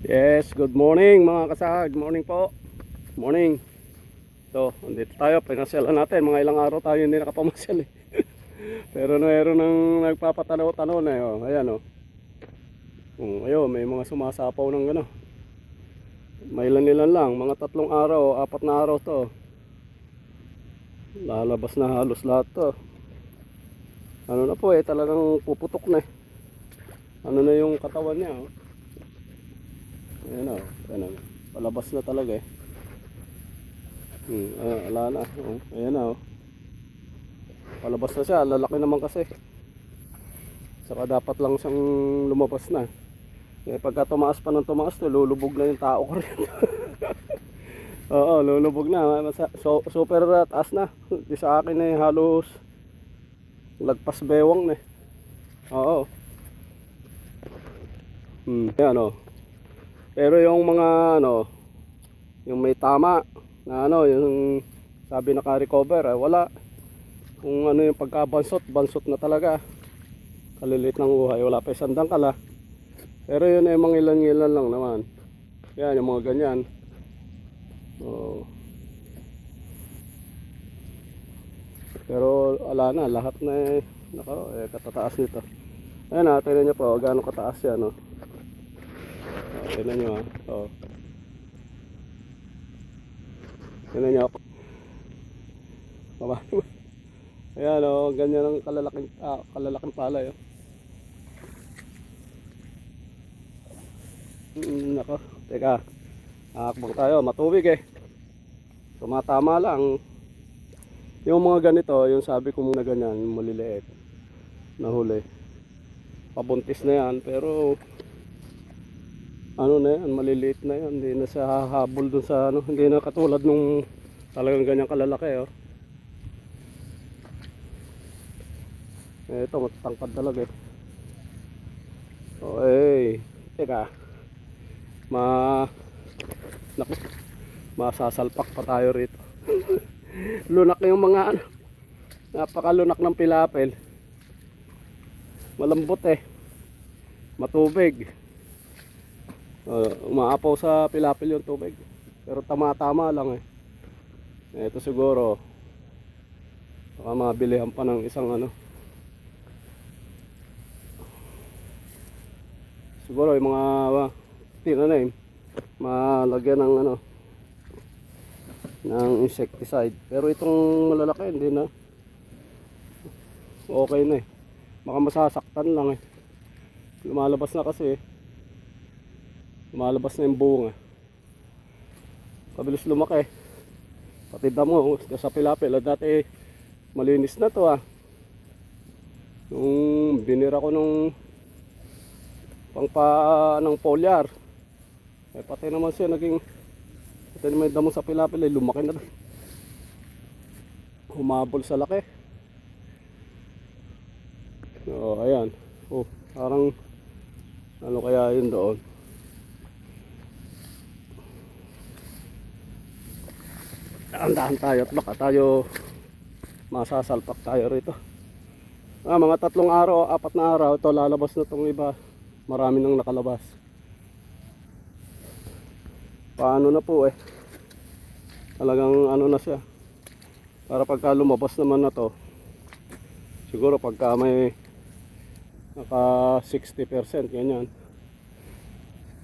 Yes, good morning mga kasahag. Morning po. Morning. So, andito tayo. Pinasyalan natin. Mga ilang araw tayo hindi nakapamasyal eh. Pero mayroon nang nagpapatanaw-tanaw na yun. Ayan o. Ayun, may mga sumasapaw ng gano'n. May ilan lang. Mga 3 araw, 4 na araw to. Lalabas na halos lahat to. Ano na po eh, talagang puputok na eh. Ano na yung katawan niya oh. Ayan o. Ayan o. Palabas na talaga eh. Wala na. Ayan na oh. Palabas na siya. Lalaki naman kasi. Saka dapat lang siyang lumabas na. Eh, pagka tumaas pa ng tumaas, lulubog na yung tao ko rin. Oo, lulubog na. Super taas na. Di sa akin eh, halos lagpas bewang na eh. Oo. Yan o. Pero yung mga ano, yung may tama na ano, yung sabi naka-recover, wala. Kung ano yung pagkabansot, bansot na talaga. Kalilit ng buhay, wala pa isang dangkal ah. Pero yun ay mga ilan-ilan lang naman. Yan, yung mga ganyan. Oh. Pero wala na, lahat na eh, nako, katataas nito. Ayan ah, tignan nyo po, gaano kataas yan oh. Tignan nyo ah. Oh. Tignan nyo ako. Ayan o, ganyan ang kalalaking palay oh. Nako, teka. Akbang tayo, matubig eh. Tumatama lang. Yung mga ganito, yung sabi ko muna ganyan, maliliit. Nahuli. Pabuntis na yan, pero ano na yan, maliliit na yan. Hindi na siya hahabol dun sa ano, hindi na katulad nung talagang ganyan kalalaki oh. Ito matatangkad talaga eh. Okay. Teka. Naku, masasalpak pa tayo rito. Lunak yung mga ano. Napakalunak ng pilapil. Malambot eh. Matubig. Umaapaw sa pilapil yung tubig. Pero tama-tama lang eh. Ito siguro baka mabilihan pa ng isang ano. Siguro yung mga malagyan ng ano ng insecticide. Pero itong malalaki hindi na. Okay na eh. Baka masasaktan lang eh. Lumalabas na kasi eh. Lumalabas na yung bunga. Kabilis lumaki. Pati damo sa pilapil. Dati malinis na to ah. Nung binira ko nung ng foliar eh, pati naman siya naging pati naman damo sa pilapil eh, lumaki na rin, humabol sa laki. Ayan parang ano kaya yun doon. Dahan-dahan tayo at baka tayo masasalpak tayo rito. Mga 3 araw, 4 na araw ito lalabas na itong iba. Marami nang nakalabas. Paano na po eh. Talagang ano na siya. Para pagka lumabas naman na to. Siguro pagka may naka 60% ganyan.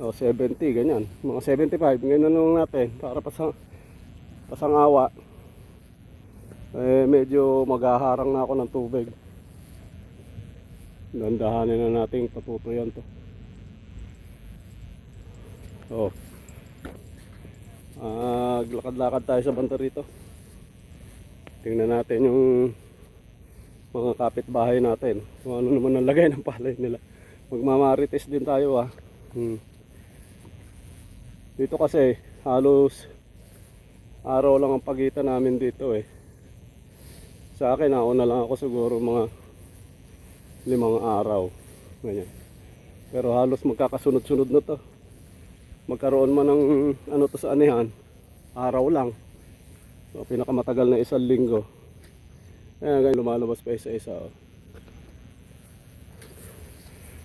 O 70 ganyan. Mga 75 ganyan lang natin. Para pasangawa. Eh medyo maghaharang na ako ng tubig. Dandahanin na natin patutuyan to. Lakad-lakad tayo sa banda rito. Tingnan natin yung mga kapitbahay natin. Kung ano naman ang lagay ng palay nila. Magmamarites din tayo ah. Dito kasi halos araw lang ang pagitan namin dito eh. Sa akin nauna lang ako siguro mga 5 araw ganyan. Pero halos magkakasunod-sunod na to. Magkaroon man ng ano to sa anihan, araw lang. So, pinakamatagal na 1 linggo. Ayan ganyan, lumalabas pa isa-isa oh.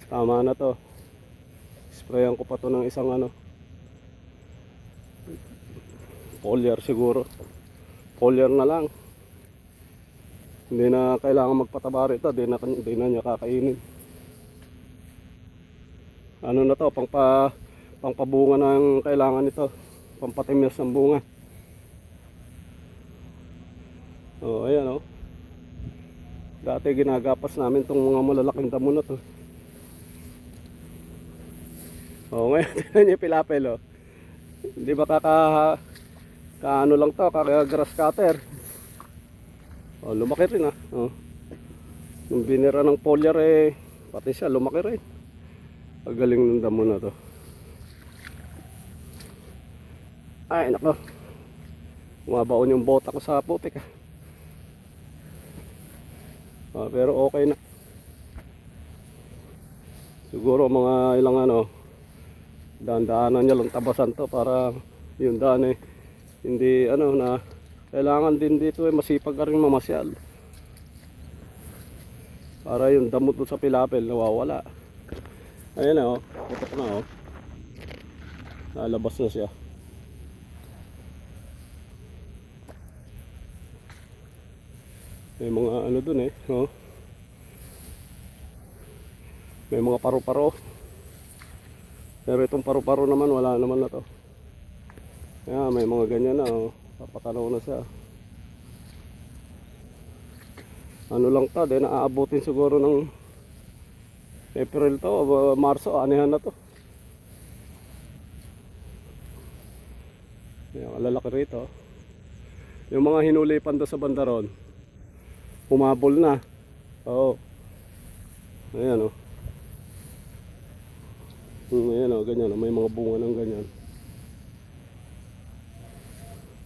Tama na to. Sprayan ko pa to ng isang ano foliar siguro. Foliar na lang. Hindi na kailangan magpataba rito, di na niya kakainin. Ano na to, pangpabunga ng kailangan nito, pampatimis ng bunga. Oh, ayan oh. Dati ginagapas namin tong mga malalaking damo na to. Oh, ngayon tingnan niyo pilapel oh. Hindi ba kaano lang to, kaka grass cutter. Oh, lumaki rin ah. Oh. Yung binira ng foliar eh, pati siya lumaki rin. Ang galing ng damo na to. Ay nako. Umabaon yung bota ko sa putik ah. Pero okay na. Siguro mga ilang ano, daan-daanan niya lang tabasan to para yung daan eh hindi ano na kailangan din dito eh masipag ka rin mamasyal para yung damot doon sa pilapel nawawala. Ayan oh, putok na oh. Nalabas na siya. May mga ano dun eh, no? May mga paru-paro. Pero itong paru-paro naman wala naman na to. Kaya may mga ganyan na oh. Papatanaw na siya. Ano lang to, di naaabutin siguro ng April to, Marso, anihan na to. Yan, lalaki rito. Yung mga hinulipan doon sa bandaron humabol na. Oo. Ayan o. Ayan o, ganyan o. May mga bunga ng ganyan.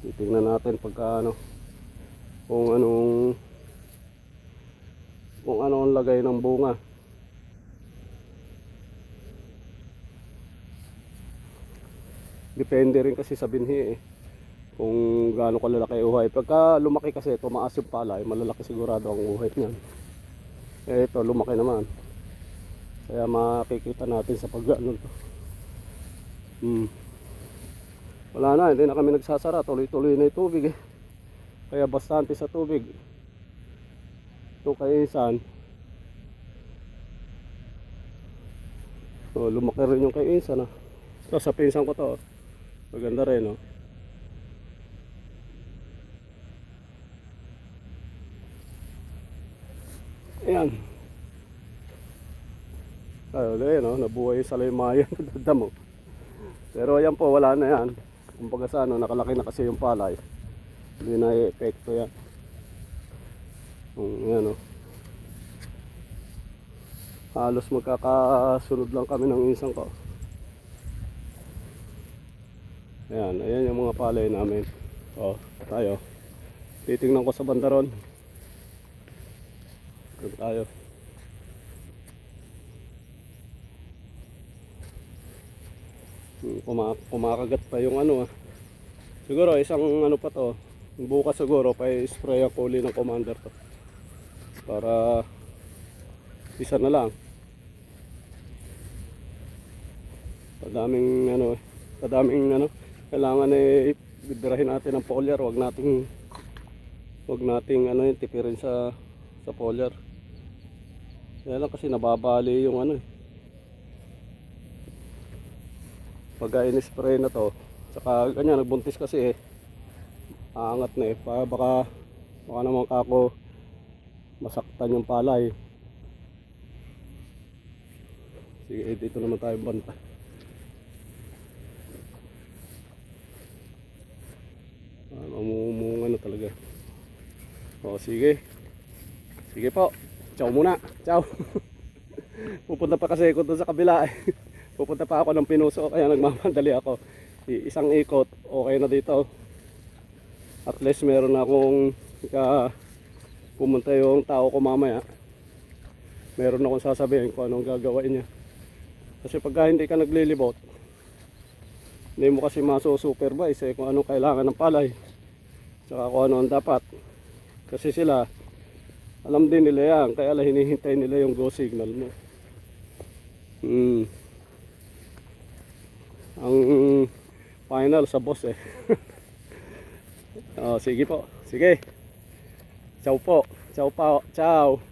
Titingnan natin pagka ano. Kung ano ang lagay ng bunga. Depende rin kasi sa binhi eh. Kung gaano kalalaki uhay. Pagka lumaki kasi tumaas yung palay, malalaki sigurado ang uhay niyan. Eh ito lumaki naman. Kaya makikita natin sa pag-ano to. Wala na, hindi na kami nagsasara. Tuloy-tuloy na yung tubig eh. Kaya bastante sa tubig. Ito kaisan. So, lumaki rin yung kaisan ah. So, sa pinsan ko to. Maganda rin oh. Ayan. Ayun oh, nabuhay yung salaymayan ng damo. Pero ayan po, wala na yan. Kumbaga sa ano, nakalaki na kasi yung palay. Hindi na i-epekto yan. Ayan oh. Halos magkakasunod lang kami ng isang ko. Ayan, ayan yung mga palay namin. Oh, tayo. Titingnan ko sa bandaron. Doon tayo. Kumakagat pa yung ano ah. Siguro isang ano pa to. Bukas siguro pa spray ang uli ng commander to. Para isa na lang. Kadaming ano, kailangan eh bibirahin natin ang foliar. Wag nating ano yung tipirin sa foliar. Kaya lang kasi nababali yung ano eh. Pag in-spray na to, saka ganyan nagbuntis kasi eh. Aangat na eh. Baka naman kako masaktan yung palay. Sige, dito naman tayo banta. Mamumunga na talaga. O sige. Sige po. Ciao muna. Ciao. Pupunta pa kasi ako doon sa kabila eh. Pupunta pa ako ng Pinuso kaya nagmamadali ako. Isang ikot, okay na dito. At least meron akong pumunta yung tao ko mamaya. Meron akong sasabihin kung anong gagawin niya. Kasi pagka hindi ka naglilibot, hindi mo kasi maso-supervise eh, kung anong kailangan ng palay. Tsaka kung ano ang dapat. Kasi sila, alam din nila yan. Kaya lang hinihintay nila yung go signal mo. Ang final sa boss eh. Oh, sige po. Sige. Ciao po. Ciao pa. Ciao.